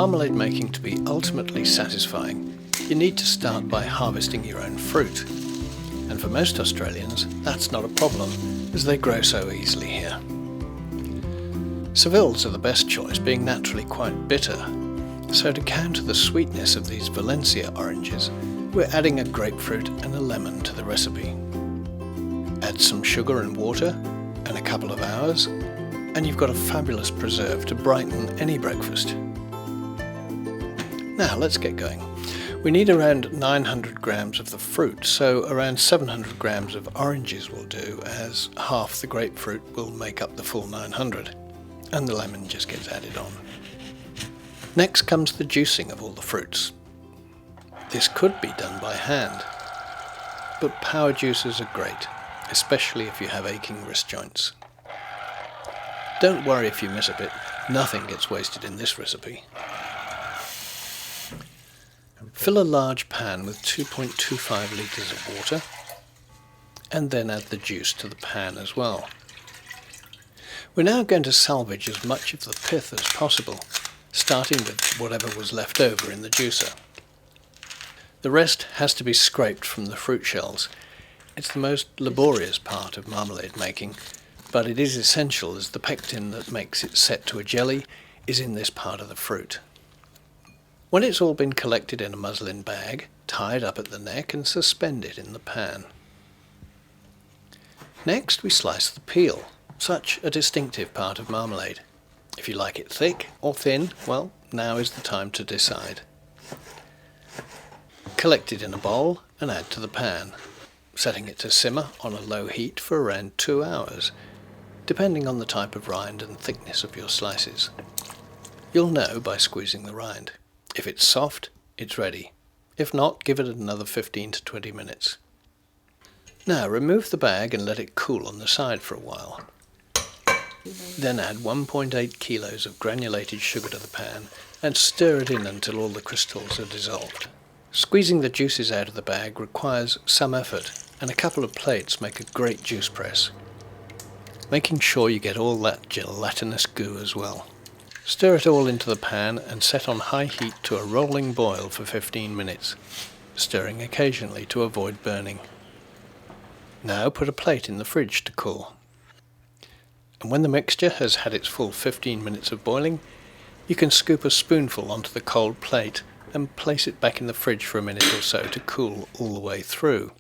marmalade making to be ultimately satisfying, you need to start by harvesting your own fruit. And for most Australians, that's not a problem, as they grow so easily here. Seville's are the best choice, being naturally quite bitter. So to counter the sweetness of these Valencia oranges, we're adding a grapefruit and a lemon to the recipe. Add some sugar and water, and a couple of hours, and you've got a fabulous preserve to brighten any breakfast. Now let's get going. We need around 900 grams of the fruit, so around 700 grams of oranges will do, as half the grapefruit will make up the full 900, and the lemon just gets added on. Next comes the juicing of all the fruits. This could be done by hand, but power juicers are great, especially if you have aching wrist joints. Don't worry if you miss a bit, nothing gets wasted in this recipe. Fill a large pan with 2.25 litres of water, and then add the juice to the pan as well. We're now going to salvage as much of the pith as possible, starting with whatever was left over in the juicer. The rest has to be scraped from the fruit shells. It's the most laborious part of marmalade making, but it is essential as the pectin that makes it set to a jelly is in this part of the fruit. When it's all been collected in a muslin bag, tied up at the neck and suspended in the pan. Next we slice the peel, such a distinctive part of marmalade. If you like it thick or thin, well, now is the time to decide. Collect it in a bowl and add to the pan, setting it to simmer on a low heat for around 2 hours, depending on the type of rind and thickness of your slices. You'll know by squeezing the rind. If it's soft, it's ready. If not, give it another 15 to 20 minutes. Now remove the bag and let it cool on the side for a while. Then add 1.8 kilos of granulated sugar to the pan and stir it in until all the crystals are dissolved. Squeezing the juices out of the bag requires some effort, and a couple of plates make a great juice press, making sure you get all that gelatinous goo as well. Stir it all into the pan and set on high heat to a rolling boil for 15 minutes, stirring occasionally to avoid burning. Now put a plate in the fridge to cool. And when the mixture has had its full 15 minutes of boiling, you can scoop a spoonful onto the cold plate and place it back in the fridge for a minute or so to cool all the way through.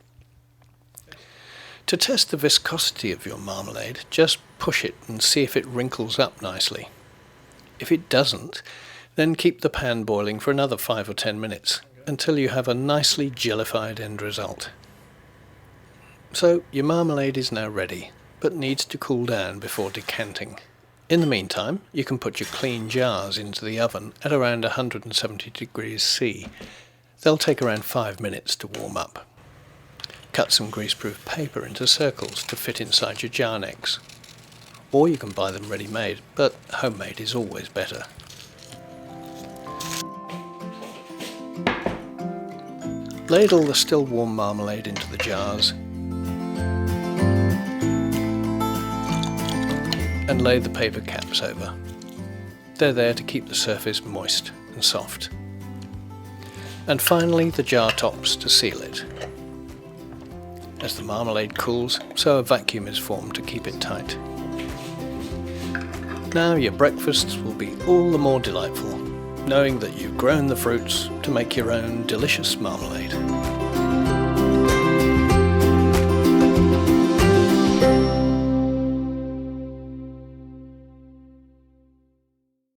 To test the viscosity of your marmalade, just push it and see if it wrinkles up nicely. If it doesn't, then keep the pan boiling for another 5 or 10 minutes until you have a nicely jellified end result. So your marmalade is now ready, but needs to cool down before decanting. In the meantime, you can put your clean jars into the oven at around 170 degrees C. They'll take around 5 minutes to warm up. Cut some greaseproof paper into circles to fit inside your jar necks. Or you can buy them ready-made, but homemade is always better. Ladle the still warm marmalade into the jars and lay the paper caps over. They're there to keep the surface moist and soft. And finally the jar tops to seal it. As the marmalade cools, so a vacuum is formed to keep it tight. Now your breakfasts will be all the more delightful, knowing that you've grown the fruits to make your own delicious marmalade.